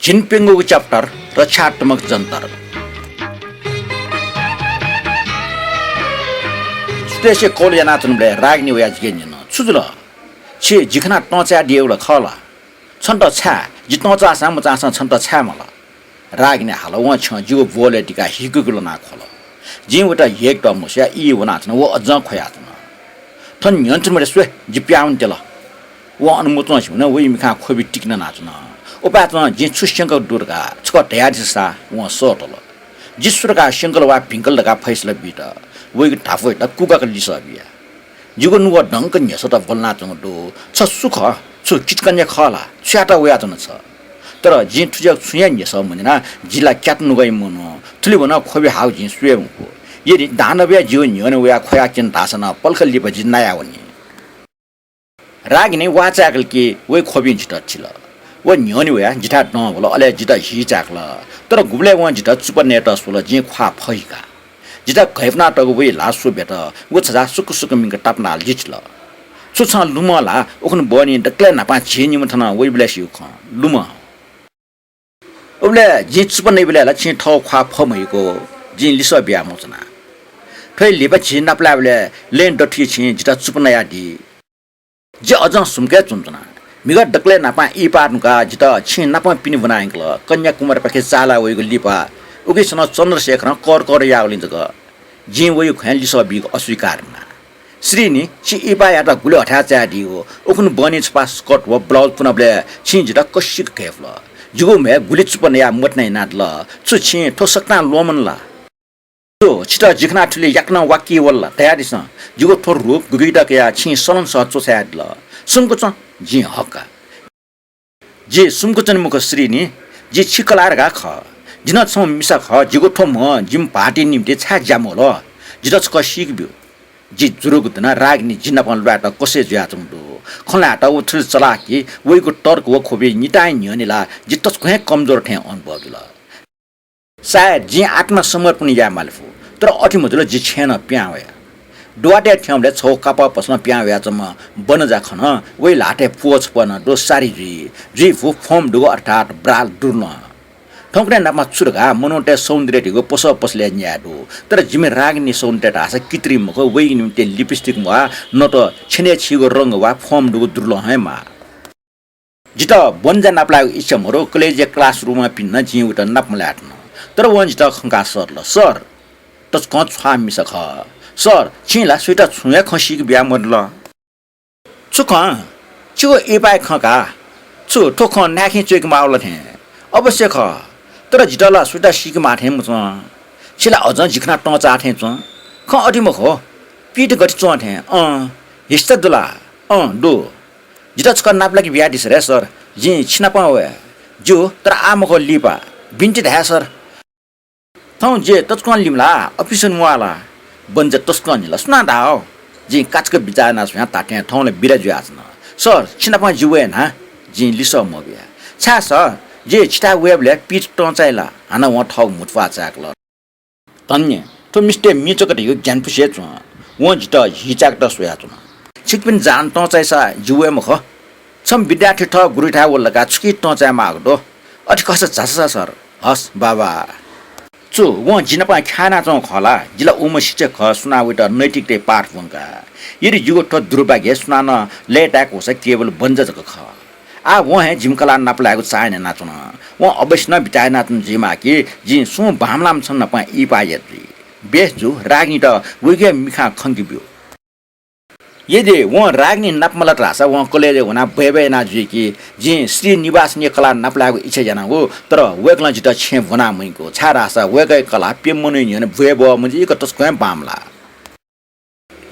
जिनपिङको chapter रक्षात्मक जन्तर सुदेश कोलिया नाचनले राग्ने वया जिगेन छुजुल छे जिखना टचा दिएउला खला छन्त छा जितचा साम चासा छन्त छा मला राग्ने हाल व छ जिउ बोले टिका हिगुगुल ना खला जिवटा एक त मुस्या इ वना छन व अझ खयातन थन यन्त्र मरे स्वे जिप्याउन तेल व अनुमत न व मिखा खोबि टिक्न नाचन उपात जि छुस्यंक दुर्गा छ तयारिसा व सोटल जिसुरका शंकल वा पिंकल लगा फैसला बिट व ठाफै त कुका लिस बिया जुगो नुव ढंक न्यस त बोलना चंग दो छ सुख छु किटकन्या खला छ्याटा वया चन छ तर जि ठुज छुया न्यस मनिना जिला क्याट नुगै मनो थुलि बना खोबि हाउ जि सुयमको यदि दानव्या जीव न्यन वया खया चिन्तासन पलखल लिपजि नया वनी रागिने वाचाकल के वे खोबि जित छिल व न्यनि वया जिता न बोल अले जिता हि चाकल तर गुबले व जिता सुपनेट सुल जि ख्वा फैका जिता घैफना त वे लासु बेट व छजा सुक सुक मिंग टापना जिचल सुछ लुमला ओखन बनि डक्ले नापा छिनि मथना वे ब्लेसिउ ख लुम ओबले जि सुपने बेला छि ठौ ख्वा फमैको जि लिस बिया मोचना थै लिबा छि नापलाबले लेन डठी छि जिता सुपना दि जे अझ सुमके चुमचना मिगा डक्ले नापा इ पार्नुका जिता छि नापा पिनि बनाइकल कन्याकुमारी पाखे चाला वइको लिपा उकेसन चन्द्रशेखर कर यावलिन्छ ग जि वइ ख्याली सबि अस्वीकारना श्रीनी छि इपा याता गुले हठा चाडी हो उखन बनि छपा स्कर्ट व ब्लाउज पुनबले छि जिता कसिक खेफल जुगो मे गुले चुपन या मटनै नादल छु छि ठोसकना लोमनला तो छिटा जिखना ठुले याक्न वाकी वल्ला तयारिस जुगो थोर रूप गुगिटा के छि सलन स चोसाडल सुमको च जि हका जे सुमको चन मुख श्रीनी जे छिकलार गा ख जिन छम मिसा ख जिगो थो म जिम पार्टी निम्ति छा जामोल जिरच क सिकब्यो जे जुरुगुतना रागनी जिन्ना पन लाटा कसे ज्याचम दो खलाटा उथल चला कि वइको टर्क व खोबे निटाइ न्यनेला जितस खै कमजोर थे अनुभवला सायद जे आत्मसमर्पण या मालफु तर अठि मजुल जे छेन प्यावे डुवाटे ठ्याउले छौ कापा पस्न प्यावे जम बन जाखन वइ लाटे पोच पन दो सारी जी फु फर्म दुगो अर्थात ब्राल दुर्न ठोक्रे नापमा छुरगा मनोटे सौन्दर्यको पस पसले न्याडो तर जिमे रागनी सौन्दर्य आसा कित्री मको वइ निम्ते लिपस्टिक वा न त छेने छिगो रंग वा फर्म दुगो दुर्ल हेमा जित बनजा नापला इच्छा मरो कलेज क्लासरुममा पिन्न जिउट नापमलाट्न तर वन्जित खंका सरल सर तस क छ्वा मिस ख सर छिला सुइटा छुया खसिक बिया मरल चुख छु एपाय खका छु ठोख नाखि चेक माउल थे अवश्य ख तर जिटला सुइटा सिक माथे म छिला अझ जिखना टचा थे च ख अटिम खो पीट गति च थे हिस्ता दुला दो जिटा छक नाप लागि बिया दिस रे सर जि छिना पावे जो तर आमको लिपा बिन्ति धा सर थौ जे तस्कन लिमला अफिसन मुआला बन्ज तस्कन ल सुना दाओ जि काचक बिचाना सुया ताटे थौले बिराजु आछन सर छिना पा जुवे ना जि लिस मबिया छा सर जे छिटा वेबले पिच टचाइला हाना व ठौ मुटफा चाकल तन्य तो मिस्टे मिचकट यो ज्ञान पुसे छु व जित हिचाक त सोया छु छिकपिन जान टचाइसा जुवे मख छम विद्यार्थी ठ गुरु ठा वलका छुकी टचा मागदो अठि कस झासा सर हस बाबा चु व जिनपा खाना चौ खला जिला उमसिचे ख सुनावट नैतिकते पाठ वंका यदि जुगो ठ दुर्भाग्य सुनान लेटाक होस केवल बन्जजक ख आ व हे जिमकला नापलाको चाइन नाचन व अवश्य न बिताय नाचन जिमा कि जि सु भामलाम छन नपा इ पायत्री बेस जु रागनी त वइगे मिखा खंगिब्यो यदि व रागनी नापमला रासा व कलेजे हुना बेबे ना जि कि जि श्री निवास ने कला नापलाको इच्छा जना हो तर वेकला जित छे भना मइको छा रासा वेगे कला पेमनै नि बेब मजि क तस्को बामला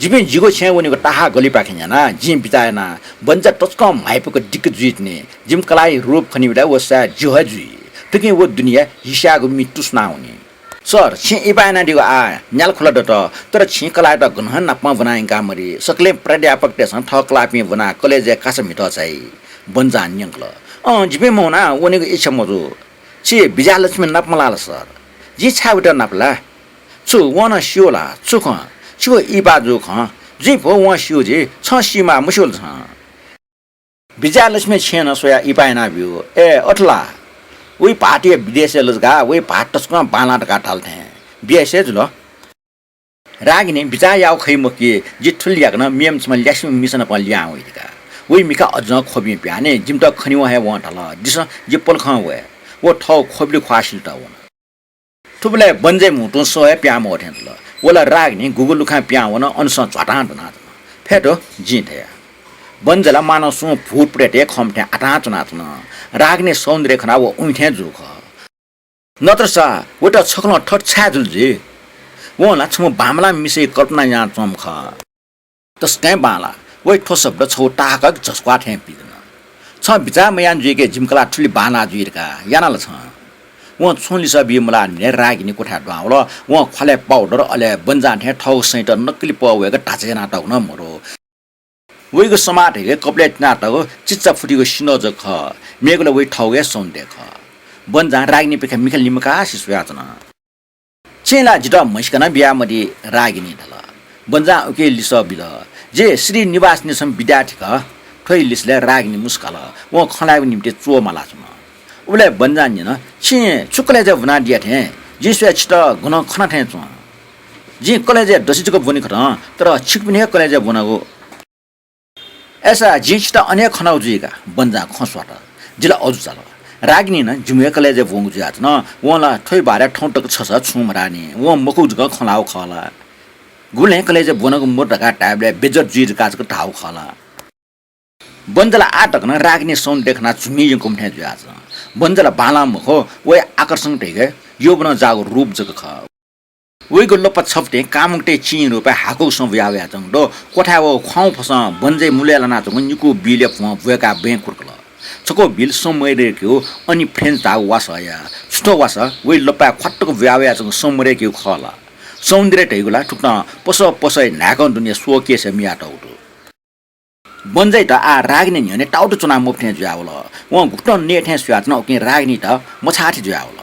जिबे जिगो छे वनिको टाहा गली पाखिना जिम बितायना बन्जा तस्को माइपको दिक जुइतने जिम कलाई रूप खनिबडा वसा जुहजु तके वो दुनिया हिसागो मिटु सुनाउने सर छे इबाना दिगो आ न्याल खुला दत तर छे कला त गनहन नापमा बनाइका मरि सकले प्राध्यापक तेसन ठकलापि बना कलेज कास मिट चाहिँ बन्जा न्यंकल जिबे मौना वनिको इच्छा मजु छे विजयलक्ष्मी नापमला सर जी छाउट नापला छु वन शिवला छुख छु इ बाजु ख जी भो व शिव जी छ सीमा मुसुल छ विजयलक्ष्मी छेन सोया इपायना बिउ ए अठला वही पार्टी विदेश लगा वही पार्ट तस्का बाला का टालते हैं बियासे जुलो रागिनी बिचा याव खै मकी जिठुल यागना मियम्स में ल्यासम मिसन अपन ल्या होइका वही मिका अझ खोबि प्याने जिम त खनि वहे व ढल दिस जे पल ख वे वो ठौ खोबले ख्वासिल त व थुबले बन्जे मुटु सोए प्याम ओठेन ल वला रागिनी गुगुल लुखा प्या वन अनस झटा ढना फेटो जिथे बन्जला मानव सु भूत प्रेटे खमथे आटा चुना चुना रागिनी सौन्दर्य खना वो उठे जुख नत्र सा वटा छकल ठट छा जुलजी वला छम बामला मिसे कल्पना या चमख तस्कै बाला वै ठो शब्द छौ टाकक झस्क्वा थे पिदन छ बिचा मयान जुके जिमकला ठुली बाना जुइरका यानाल छ व छोली सबि मला ने रागिनी कोठा डाउल व खले पाउडर अले बन्जा थे ठौ सैट नक्कली पवेको टाचे नाटक न मरो वैको समाट हे कप्लेट नाटक चिच्चा फुटीको सिनो ज ख मेगले वै ठौगे सौन्दे ख बन्जा रागिनी पेखा मिखल निमका सिसुयाचन चेला जिटा मस्कना बियामदी रागिनी धल बन्जा उके लिस बिल जे श्री निवास निसम विद्यार्थी क ठोइ लिसले रागिनी मुस्कल व खलाको निम्ति चो मलाचन उले बन्जा नि न छि चुकले ज बना दिया थे जिसुया छिट गुन खना थे चो जी कलेज दसिजको बनि खत तर छिकपिने कलेज बनागो ऐसा जिचटा अनेक खनाउ जुइका बन्जा खसवाट जिला अजु चाल रागिनी न जुमे कलेज बोंगु जुयात न वला ठोइ बारे ठौटक छस छुमरानी व मकु जुग खलाउ खला गुले कलेज बोनगु मोटका टाइबले बेजत जुइ काजको ठाउ खला बन्जला आटक न रागिनी सौन देखना जुमी यको मथे जुयात बन्जला बाला मखो वे आकर्षण टेगे यो बन जागो रूप जग ख वे गल्लो पछफ्टे कामुटे चिन रुपे हाको संव्याव्या जंगडो कोठा वो खाउ फस बन्जे मुलेला ना जंग निको बिले फ भएका बैंक कुर्कल छको बिल समय रेक्यो अनि फ्रेन्च ता वासया छुटो वास वे लपा खट्टको व्याव्या जंग समरे क्यु खला सौन्दर्य टेगुला ठुक्न पसै नागन दुनिया सोके से मिया टाउटो बन्जै त आ रागिनी नि टाउटो चुना मोफ्ने जुयावल व घुट्न नेठे स्यात न ओके रागिनी त मछाठी जुयावल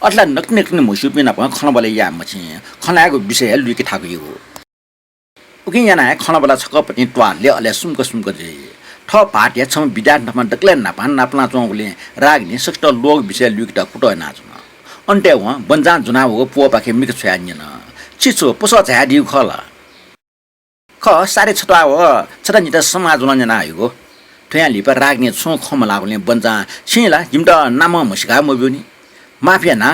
अट्ला नक्ने मुसुपिना प खनबले या मछि खनाको विषय लुकी थाको यो उके याना खनबला छकपति ट्वाले अले सुमक जे ठ पाटिया छम विद्यार्थीमा डक्ले नापान नापना चौगले रागिनी सक्त लोग विषय लुकी त कुटो नाचन अन्टे व बन्जा जुनावको पो पाखे मिक छ्यानिन चिचो पस झाडी खला ख सारे छटा हो छटा नित समाज नजना आइगो ठया लिप रागिनी छु खमलागले बन्जा छिला जिमटा नाम मसिका मब्युनी माफिया ना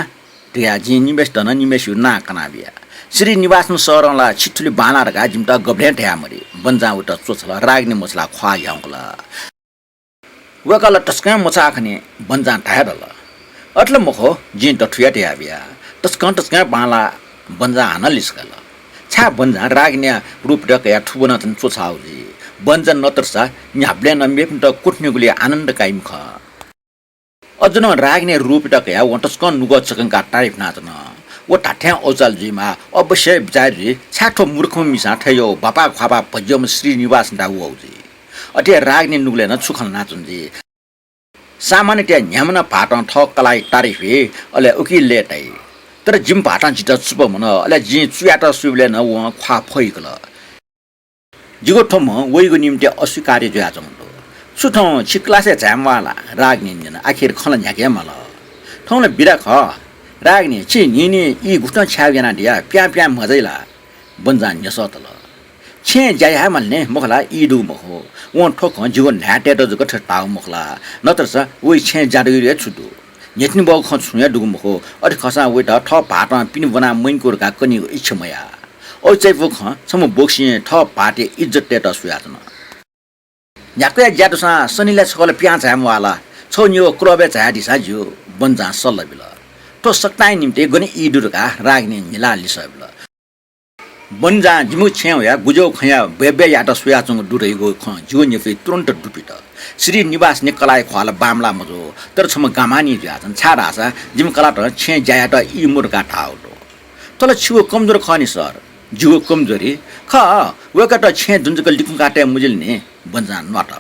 त्यहाँ जी निवेश न निवेश ना कनाबिया श्री निवास सरला छिटुली बाना रका जिमटा गब्ले ठ्या मरि बन्जा उत चोछला राग्ने मसला ख्वा याउला वकल टस्का मचा खने बन्जा ठाडल अट्ल मखो जिन त ठुया ठ्या बिया टस्का बाला बन्जा हान लिस्कल छा बन्जा राग्ने रूप रक या ठुबन तन चोछाउजी बन्जा नतरसा न्याब्ले न मेप त कुट्नेगुले आनन्द काइम ख अजन राग्ने रूप टकया वटस्क नुग चकंका टाइप नाचन ओ टाठ्या औचाल जिमा अवश्य बिचारी छाठो मूर्ख मिसा ठयो बापा ख्वाबा भज्यम श्रीनिवास दाउ औजी अटे राग्ने नुगले न छुखल नाचन जी सामान्य त्या न्यामना पाटन ठक्कलाई तारिफे अले उकी लेटै तर जिम पाटन जित सुप मन अले जि चुयाट सुबले न व ख्वा फैकल जिगो ठम वइगो निम्ति अस्वीकार्य जुयाचम सुठो छिक्लासे झ्यामवाला राग्ने आखिर खल झ्याके मल ठौले बिरा ख राग्ने छि निनी यी घुट्न छ्यागेना दिया प्या मजैला बन्जान यसतल छे जाया मल्ने मखला इडु मखो व ठोक जिगो न्याटेट जको ठटाउ मखला नत्र छ वइ छे जाडुरे छुटु नेट्नि बौ ख छुया दुगु मखो अरि खसा वेट ठ पाट पिन बना मैनकोरका कनि इच्छमया ओ चाहिँ ख सम बोक्सी ठ पाटे इज्जत टेट सुयातन याको ज्याटोसा सनीले छकले प्या झामवाला छोन्यो क्रोबे झाडी साज्यो बन्जा सल्लबिल तो सक्ताइ निम्ते गने इडुरका राग्ने मिला लिसबिल बन्जा जिमु छ्याउ या गुजो खया बेबे याट सुयाचंग दुरैगो ख जिउ नेफे तुरन्त डुपिट श्री निवास ने कलाय ख्वाला बामला मजो तर छम गामानी ज्याजन छाडासा जिम कला त छे ज्याट इ मुरका ठाउटो तल छिउ कमजोर खनि सर जिउ कमजोरी ख वकट छे जुनजक लिकुं काटे मुजिलने बन्जा नट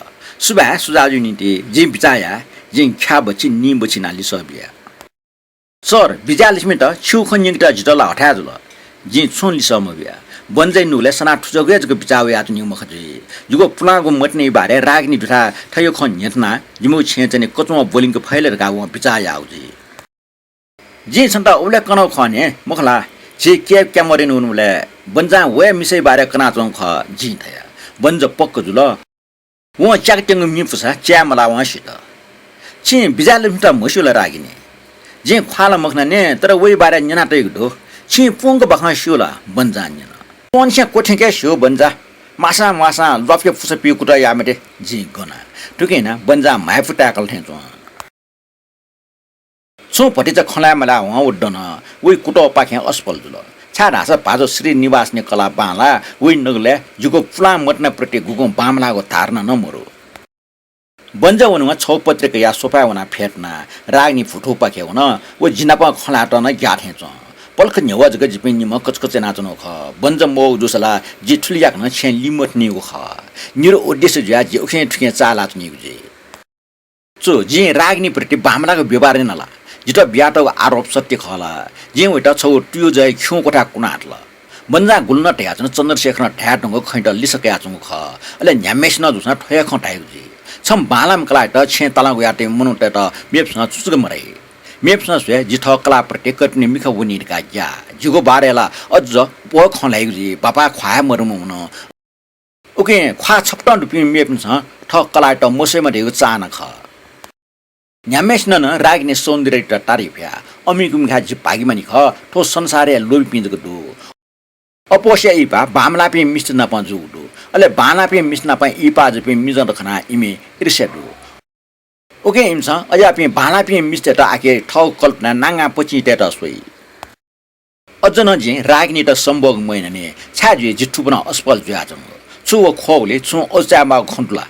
सुबा सुजाजु निते जे बिचाया जे ख्या बछि नि बछि नाली सबिया सर बिजालिसमे त छिउ खन्यङ त जितला हटा जुल जे छोन लिसमबिया बन्जै नुले सना ठुजगे जको बिचावे आत न्यु मखजि जुगो पुलागो मटने बारे रागनी दुठा थयो खन नेतना जिमु छे चने कचो बोलिङको फैलेर गाउ बिचाया आउजी जे छन्ता उले कनो खने मुखला जे के क्यामरेन उनले बन्जा वे मिसै बारे कना चों ख जी थया बन्ज पक्क जुल व च्याकटेङ मिफुसा च्या मला वासित छि बिजाल मिटा मसुल रागिने जे खाला मखना ने तर वे बारे न्याना तैगदो छि पुंग बखा शुला बन्जा न्याना कोनसे कोठे के शो बन्जा मासा लफके फुस पिकुटा यामेटे जी गना टुकेना बन्जा माइफुटा कल थे छो पटी चाहिँ खला मला वहाँ उड्डन उही कुटो पाखे अस्पल जुल छाडास पाजो श्रीनिवास ने कला बाला उही नगले जुगो फुला मटना प्रति गुगो बामलाको धारणा नमरो बन्जा वनुमा छौ पत्रिका या सोपा वना फेट्ना रागनी फुटो पाखे हुन उ जिनापा खलाट न ग्याथे छ पल्ख न्यवा जग जिपिन निम कचकचे नाचनो ख बन्जा मौ जुसला जि ठुलियाक न छे लिमट निगो ख निरो उद्देश्य ज्या जि उखे ठुके चाला निगो जे चो जि रागनी प्रति बामलाको व्यवहार नला जितो ब्याटो आरोप सत्य खला जे वटा छौ ट्यु जय ख्यौ कोठा कुनाटला बन्जा गुल्न ट्याचन चन्द्रशेखर ठ्याटंग खैट लिसके आचुङ ख अले न्यामेस न जुसना ठय खटाइ जी छम बालाम कला त छे तला याते मनुटे त मेपसना चुचुग मरै मेपसना स्वे जिथ कला प्रति कटनी मिख वनिका या जुगो बारेला अझ पो खलाई जी बापा ख्वाय मरुम हुन ओके ख्वा छपटन रुपि मेपस ठ कला त मोसेमा देउ चाना ख न्यामेस न रागने सौन्दर्य त तारिफ्या अमिकुम खाजी पागिमानी ख ठो संसारे लोबी पिंजको दु अपोस्या इपा बामलापे मिस्ट नपजु दु अले बानापे मिस्ट नपा इपा जपे मिजन खना इमे इर्सेदु ओके इमसा अयापे बानापे मिस्ट त आके ठौ कल्पना नांगा पछि तेत सोई अझन जे रागनी त सम्भोग मैनने छाजे जिठुपना अस्पल ज्याजङ छु खोले छु ओचामा खन्टला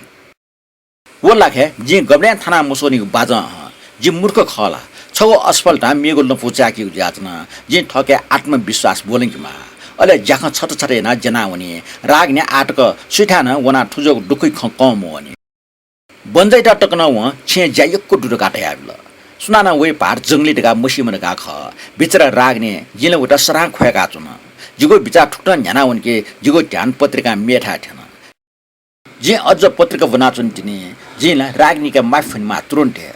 वो लाखे जे गब्ल्यान थाना मुसोनी बाजा जे मूर्ख खला छौ अस्फल्ट मेगो नपुचा कि जातना जे ठके आत्मविश्वास बोलिङमा अले जाख छट छटे न जनावनी रागने आटक सुठान वना ठुजो दुखै कम वनी बन्जै टकन व छे जायको दुर काटे आबल सुनाना वे पार जंगली दगा मसिमन गा ख बिचरा रागने जिले उटा सरा खोयाका छन जिगो बिचा ठुटन जनावनके जिगो ध्यान पत्रिका मेठा थन जे अझ पत्रिका बनाचन तिनी जिला रागनीका माफनमा तुरन्ते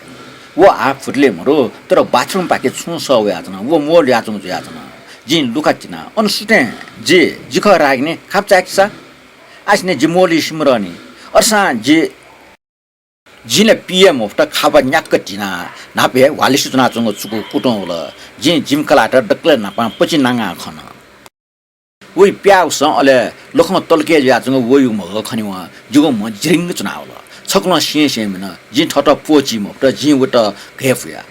वो आ फुटले मरो तर बाथरुम पाके छु सवे आजन वो मोल याचुङ याचन जिन लुका तिना अनसुटे जे जिख रागने खापचाक्सा आस्ने जिमोली सिमरनी अर्सा जे जिले पीएम अफ त खाबा न्याक तिना नापे वाली सूचना चंग चुकु कुटौल जे जिमकला त डक्ले नापा पछि नांगा खन वही प्याउस अले लख तलके याचंग वयु मग खनिवा जुगो म जिरिङ चुनावल छक्न सिए मिन जिन ठट पोची म त जि वट घेफया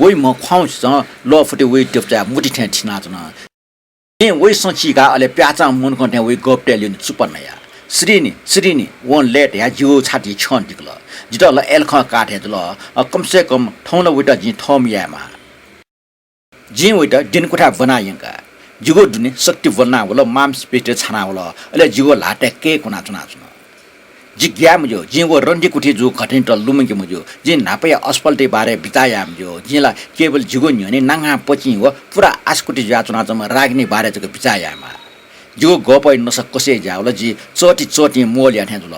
वही म ख्वाउस ल फटे वही टेपचा मुटी ठे छिना चना ए वही सचिका अले प्याचा मन कन्टे वही गपटेलिन सुपनया श्रीनी वन लेट या जिउ छाती छन दिकल जितल एलख काठे दल कम से कम ठौन वटा जि ठम यामा जि वटा दिन कोठा बनायंका जिगो दुने शक्ति वना वला माम स्पेटे छना वला अले जिगो लाटे के कोना चुना चुना जिग्या मजो जिगो रन्डी कुठी जो खटिन त लुमके मजो जि नापे अस्पल्टे बारे बिताया मजो जिला केवल जिगो न्यने नांगा पछि हो पुरा आस्कुटी जा चुना चम रागनी बारे जको बिचायामा जिगो गपै नस कसे जावला जि चोटी मोल याथे जुल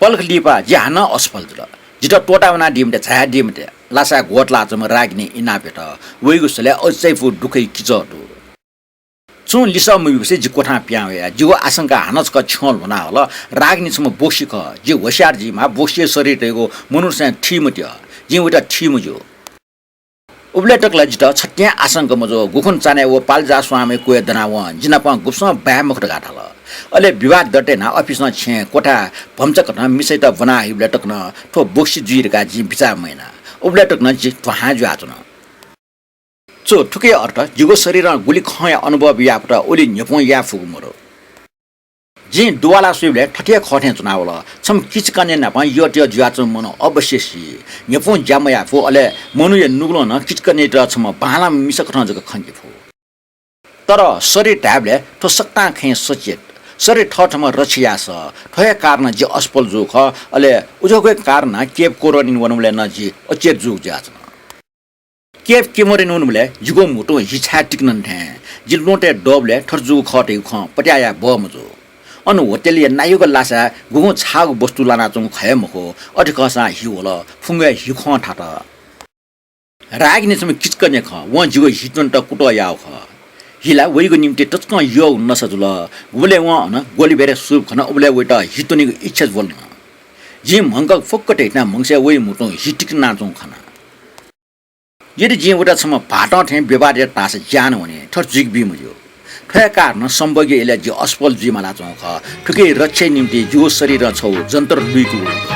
पल्ख लिपा ज्यान अस्पल जुल जिटा टोटावना डिमटे छाया डिमटे लासा गोटला चम रागनी इनापेट वइगुसले अचैफु दुखै किजटु चुन लिसा मुयुसे जि कोठा प्यावे जिगो आशंका हानच क छल बना होला रागनी छम बोसिक जि होशियार जि मा बोसिए शरीर तेगो मनुष्य ठिमट्य जि उटा ठिमजो उबले टकला जिता छट्या आशंका मजो गुखन चाने वो पालजा स्वामी कोय दनाव जिनापा गुप्स ब्यामक गाठल अले विवाद दटे ना अफिस न छे कोठा भमचक न मिसै त बना उबले टकन ठो बोक्सी जुइरका जि बिचा मैना उबले टकन जि त्वहा जुआचन चो ठुके अर्थ जिगो शरीर गुली खया अनुभव यापट ओली न्यपो या फुगमरो जे दुवाला सुइले ठठिया खठे चुनावल छम किचकने न प यट्य जुआच मन अवश्य सी न्यपो जामया फु अले मनुय नुग्लो न किचकने त छम बाला मिसक न जग खंगे फु तर शरीर ट्याबले तो सक्ता खे सचेत शरीर ठठमा रछिया छ ठय कारण जे अस्पल जो ख अले उजोको कारण केप कोरोनिन वनुले न जी अचेत जुग जाच केप केमरे नुनले जुगो मोटो हिछा टिक्नन थे जि लोटे डबले ठरजु खटे ख पट्याया बमजो अनु होटेलिया नायुग लासा गुगु छाग वस्तु लाना चंग खयमखो अठकसा हिवल फुंगे हिख ठाटा रागिने समय किचकने ख व जिगो हिटन त कुटो याव ख हिला वइको निम्ति टचक यो नसजुल उले व न गोली बेरे सुप खन उले वइट हितोनीको इच्छा बोल्न जी मंग फोक्क टेक्ना मंगसे वइ मुटो हिटिक नाचौ खना यदि जे वटा सम भाटा थे व्यवहार या तास ज्ञान हुने थर जिग बि मुजो ठया कारण सम्भव्य इले जे अस्पल जी मला चौ ख ठुके रक्षा निम्ति जो शरीर छौ जन्तर दुईको